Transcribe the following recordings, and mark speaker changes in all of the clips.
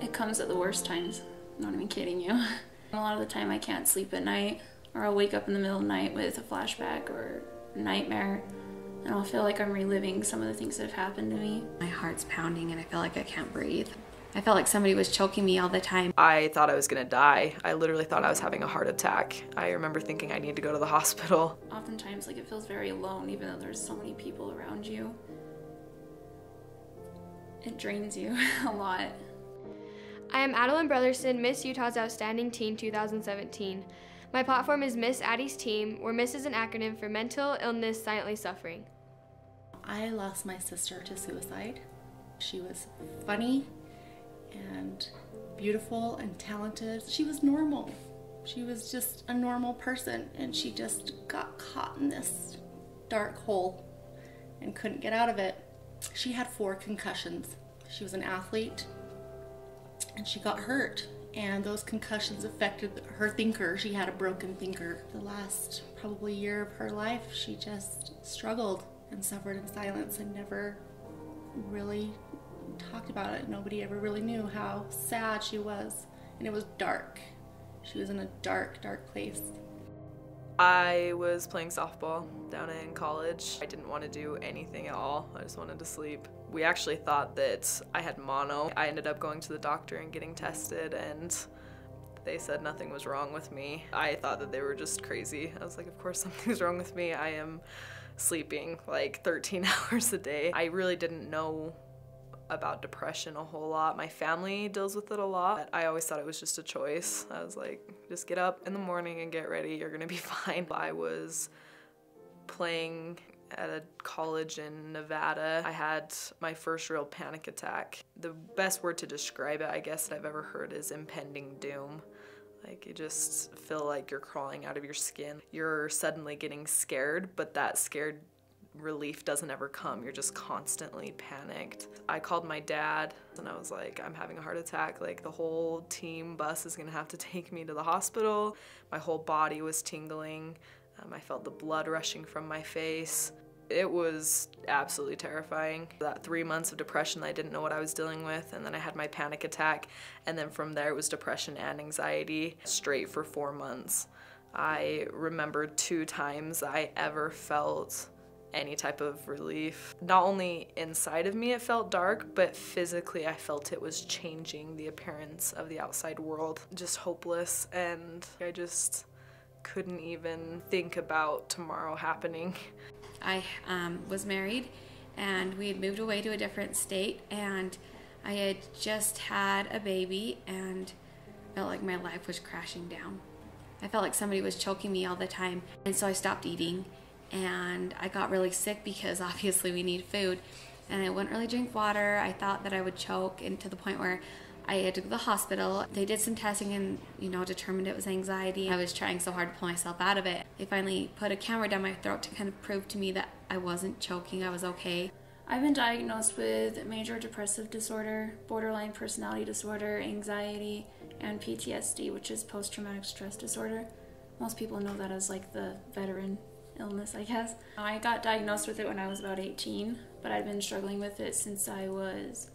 Speaker 1: It comes at the worst times. I'm not even kidding you. A lot of the time I can't sleep at night, or I'll wake up in the middle of the night with a flashback or a nightmare, and I'll feel like I'm reliving some of the things that have happened to me. My heart's pounding and I feel like I can't breathe. I felt like somebody was choking me all the time.
Speaker 2: I thought I was gonna die. I literally thought I was having a heart attack. I remember thinking I need to go to the hospital.
Speaker 1: Oftentimes, like, it feels very alone, even though there's so many people around you. It drains you a lot.
Speaker 3: I am Addelyn Brotherson, Miss Utah's Outstanding Teen 2017. My platform is Miss Addie's Team, where Miss is an acronym for Mental Illness Silently Suffering.
Speaker 4: I lost my sister to suicide. She was funny and beautiful and talented. She was normal. She was just a normal person, and she just got caught in this dark hole and couldn't get out of it. She had 4 concussions. She was an athlete and she got hurt, and those concussions affected her thinker. She had a broken thinker. The last probably year of her life, she just struggled and suffered in silence and never really talked about it. Nobody ever really knew how sad she was, and it was dark. She was in a dark, dark place.
Speaker 2: I was playing softball down in college. I didn't want to do anything at all. I just wanted to sleep. We actually thought that I had mono. I ended up going to the doctor and getting tested, and they said nothing was wrong with me. I thought that they were just crazy. I was like, of course something's wrong with me. I am sleeping like 13 hours a day. I really didn't know about depression a whole lot. My family deals with it a lot. I always thought it was just a choice. I was like, just get up in the morning and get ready, you're gonna be fine. I was playing at a college in Nevada. I had my first real panic attack. The best word to describe it, I guess, that I've ever heard is impending doom. Like, you just feel like you're crawling out of your skin. You're suddenly getting scared, but that scared relief doesn't ever come. You're just constantly panicked. I called my dad and I was like, I'm having a heart attack. Like, the whole team bus is gonna have to take me to the hospital. My whole body was tingling. I felt the blood rushing from my face. It was absolutely terrifying. That 3 months of depression, I didn't know what I was dealing with, and then I had my panic attack, and then from there it was depression and anxiety straight for 4 months. I remember 2 times I ever felt any type of relief. Not only inside of me it felt dark, but physically I felt it was changing the appearance of the outside world. Just hopeless, and I just couldn't even think about tomorrow happening.
Speaker 5: I was married, and we had moved away to a different state, and I had just had a baby and felt like my life was crashing down. I felt like somebody was choking me all the time, and so I stopped eating, and I got really sick because obviously we need food, and I wouldn't really drink water. I thought that I would choke, and to the point where I had to go to the hospital. They did some testing and, determined it was anxiety. I was trying so hard to pull myself out of it. They finally put a camera down my throat to kind of prove to me that I wasn't choking, I was okay.
Speaker 1: I've been diagnosed with major depressive disorder, borderline personality disorder, anxiety, and PTSD, which is post-traumatic stress disorder. Most people know that as like the veteran illness, I guess. I got diagnosed with it when I was about 18, but I'd been struggling with it since I was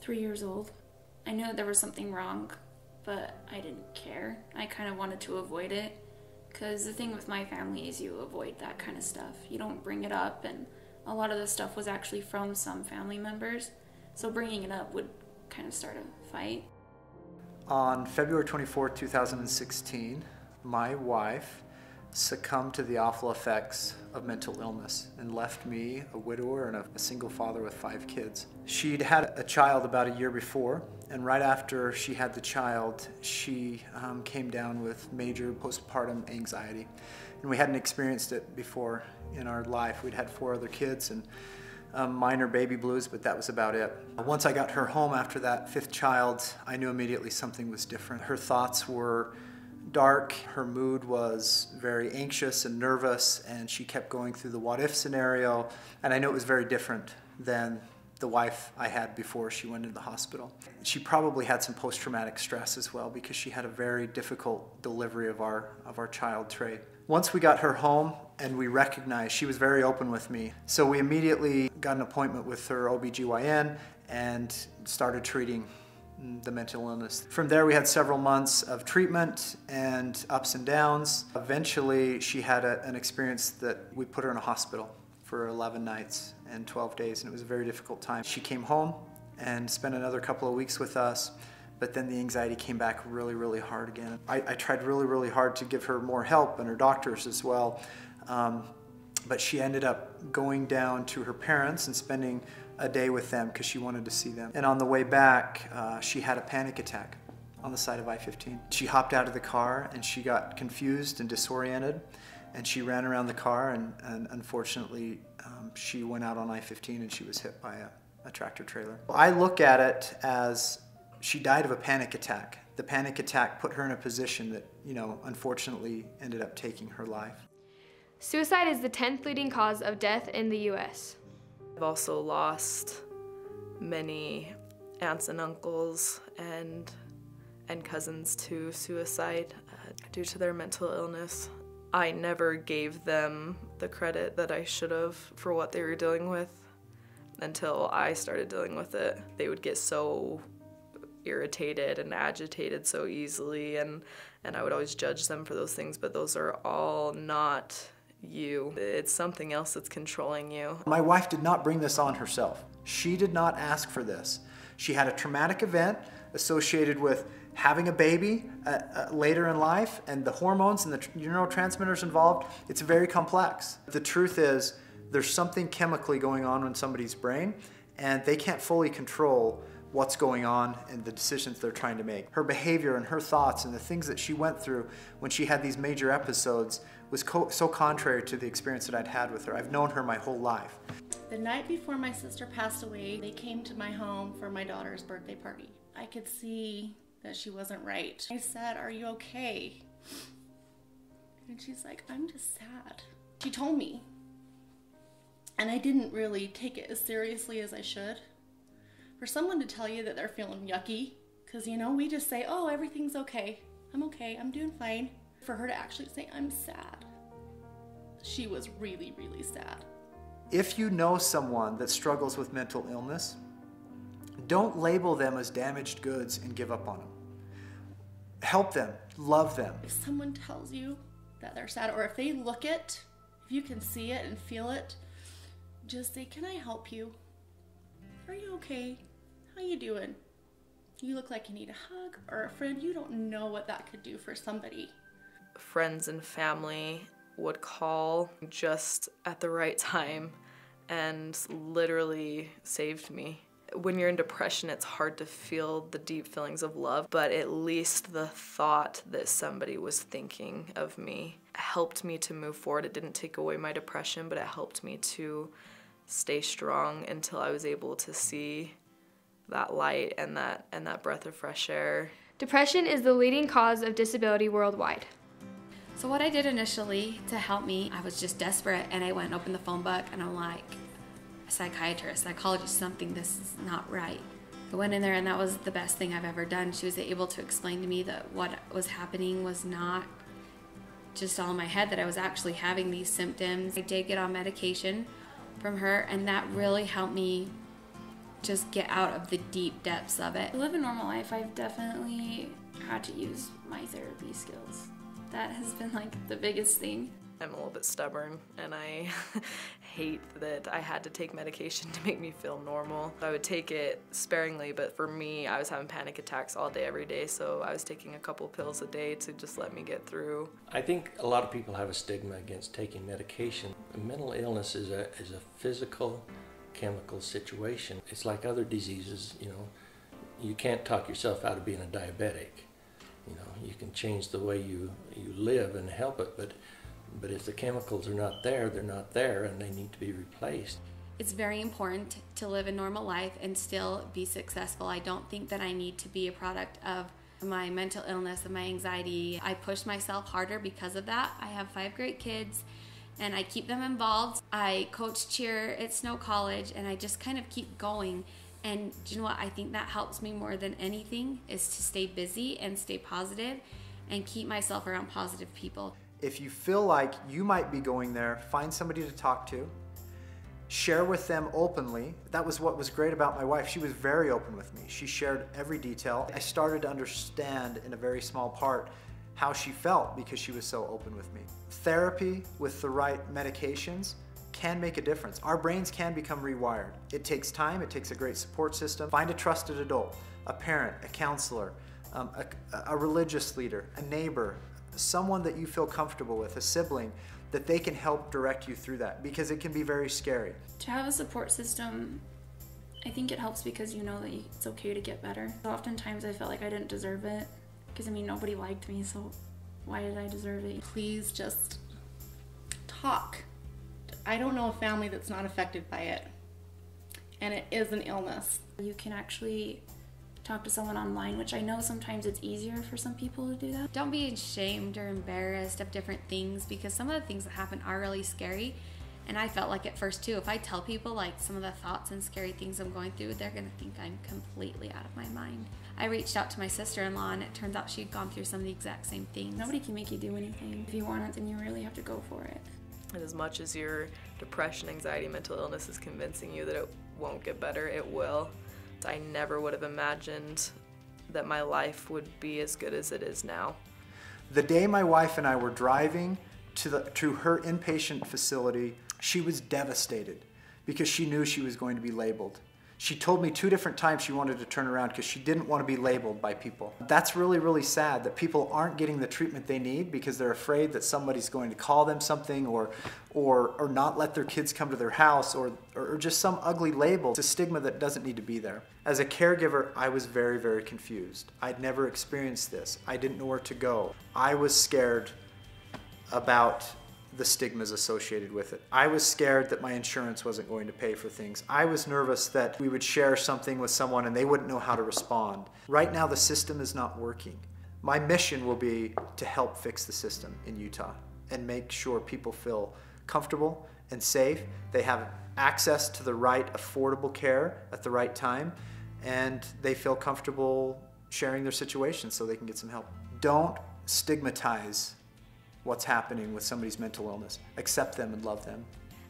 Speaker 1: 3 years old. I knew that there was something wrong, but I didn't care. I kind of wanted to avoid it, because the thing with my family is you avoid that kind of stuff. You don't bring it up, and a lot of the stuff was actually from some family members, so bringing it up would kind of start a fight.
Speaker 6: On February 24, 2016, my wife succumbed to the awful effects of mental illness and left me a widower and a single father with 5 kids. She'd had a child about a year before, and right after she had the child, she came down with major postpartum anxiety. And we hadn't experienced it before in our life. We'd had 4 other kids and minor baby blues, but that was about it. Once I got her home after that 5th child, I knew immediately something was different. Her thoughts were dark, her mood was very anxious and nervous, and she kept going through the what-if scenario, and I knew it was very different than the wife I had before she went into the hospital. She probably had some post-traumatic stress as well, because she had a very difficult delivery of our child, Trey. Once we got her home and we recognized, she was very open with me, so we immediately got an appointment with her OBGYN and started treating the mental illness. From there, we had several months of treatment and ups and downs. Eventually, she had an experience that we put her in a hospital for 11 nights and 12 days, and it was a very difficult time. She came home and spent another couple of weeks with us, but then the anxiety came back really, really hard again. I tried really, really hard to give her more help, and her doctors as well, but she ended up going down to her parents and spending a day with them because she wanted to see them. And on the way back, she had a panic attack on the side of I-15. She hopped out of the car and she got confused and disoriented, and she ran around the car, and unfortunately she went out on I-15 and she was hit by a tractor trailer. I look at it as she died of a panic attack. The panic attack put her in a position that, unfortunately ended up taking her life.
Speaker 3: Suicide is the 10th leading cause of death in the U.S.
Speaker 2: I've also lost many aunts and uncles and cousins to suicide due to their mental illness. I never gave them the credit that I should have for what they were dealing with until I started dealing with it. They would get so irritated and agitated so easily, and I would always judge them for those things, but those are all not you. It's something else that's controlling you.
Speaker 6: My wife did not bring this on herself. She did not ask for this. She had a traumatic event associated with having a baby later in life, and the hormones and the neurotransmitters involved, it's very complex. The truth is, there's something chemically going on in somebody's brain, and they can't fully control what's going on and the decisions they're trying to make. Her behavior and her thoughts and the things that she went through when she had these major episodes was so contrary to the experience that I'd had with her. I've known her my whole life.
Speaker 4: The night before my sister passed away, they came to my home for my daughter's birthday party. I could see that she wasn't right. I said, "Are you okay?" And she's like, "I'm just sad." She told me, and I didn't really take it as seriously as I should. For someone to tell you that they're feeling yucky, because we just say, "Oh, everything's okay. I'm okay, I'm doing fine." For her to actually say, "I'm sad," she was really, really sad.
Speaker 6: If you know someone that struggles with mental illness, don't label them as damaged goods and give up on them. Help them, love them.
Speaker 4: If someone tells you that they're sad, or if they look it, if you can see it and feel it, just say, "Can I help you? Are you okay? How you doing? You look like you need a hug or a friend." You don't know what that could do for somebody.
Speaker 2: Friends and family would call just at the right time and literally saved me. When you're in depression, it's hard to feel the deep feelings of love, but at least the thought that somebody was thinking of me helped me to move forward. It didn't take away my depression, but it helped me to stay strong until I was able to see that light and that breath of fresh air.
Speaker 3: Depression is the leading cause of disability worldwide.
Speaker 5: So what I did initially to help me, I was just desperate, and I went and opened the phone book, and I'm like, a psychiatrist, psychologist, something, this is not right. I went in there, and that was the best thing I've ever done. She was able to explain to me that what was happening was not just all in my head, that I was actually having these symptoms. I did get on medication from her, and that really helped me just get out of the deep depths of it.
Speaker 1: To live a normal life, I've definitely had to use my therapy skills. That has been the biggest thing.
Speaker 2: I'm a little bit stubborn, and I hate that I had to take medication to make me feel normal. I would take it sparingly, but for me, I was having panic attacks all day, every day, so I was taking a couple pills a day to just let me get through.
Speaker 7: I think a lot of people have a stigma against taking medication. Mental illness is a physical, chemical situation. It's like other diseases, you can't talk yourself out of being a diabetic. You can change the way you live and help it, but if the chemicals are not there, they're not there, and they need to be replaced.
Speaker 5: It's very important to live a normal life and still be successful. I don't think that I need to be a product of my mental illness and my anxiety. I push myself harder because of that. I have 5 great kids, and I keep them involved. I coach cheer at Snow College, and I just kind of keep going. And do you know what? I think that helps me more than anything, is to stay busy and stay positive and keep myself around positive people.
Speaker 6: If you feel like you might be going there, find somebody to talk to share with them openly. That was what was great about my wife. She was very open with me. She shared every detail. I started to understand in a very small part how she felt because she was so open with me. Therapy with the right medications can make a difference. Our brains can become rewired. It takes time, it takes a great support system. Find a trusted adult, a parent, a counselor, a religious leader, a neighbor, someone that you feel comfortable with, a sibling, that they can help direct you through that, because it can be very scary.
Speaker 1: To have a support system, I think it helps because you know that it's okay to get better. Oftentimes I felt like I didn't deserve it, because I mean nobody liked me, so why did I deserve it?
Speaker 4: Please just talk. I don't know a family that's not affected by it, and it is an illness.
Speaker 1: You can actually talk to someone online, which I know sometimes it's easier for some people to do that.
Speaker 5: Don't be ashamed or embarrassed of different things, because some of the things that happen are really scary. And I felt like at first too, if I tell people like some of the thoughts and scary things I'm going through, they're gonna think I'm completely out of my mind. I reached out to my sister-in-law, and it turns out she'd gone through some of the exact same things.
Speaker 1: Nobody can make you do anything. If you want it, then you really have to go for it.
Speaker 2: And as much as your depression, anxiety, mental illness is convincing you that it won't get better, it will. I never would have imagined that my life would be as good as it is now.
Speaker 6: The day my wife and I were driving to her inpatient facility, she was devastated because she knew she was going to be labeled. She told me 2 different times she wanted to turn around because she didn't want to be labeled by people. That's really, really sad that people aren't getting the treatment they need because they're afraid that somebody's going to call them something or not let their kids come to their house or just some ugly label. It's a stigma that doesn't need to be there. As a caregiver, I was very, very confused. I'd never experienced this. I didn't know where to go. I was scared about the stigmas associated with it. I was scared that my insurance wasn't going to pay for things. I was nervous that we would share something with someone and they wouldn't know how to respond. Right now, the system is not working. My mission will be to help fix the system in Utah and make sure people feel comfortable and safe. They have access to the right affordable care at the right time, and they feel comfortable sharing their situation so they can get some help. Don't stigmatize what's happening with somebody's mental illness. Accept them and love them.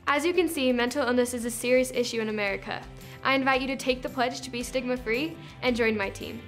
Speaker 3: As you can see, mental illness is a serious issue in America. I invite you to take the pledge to be stigma-free and join my team.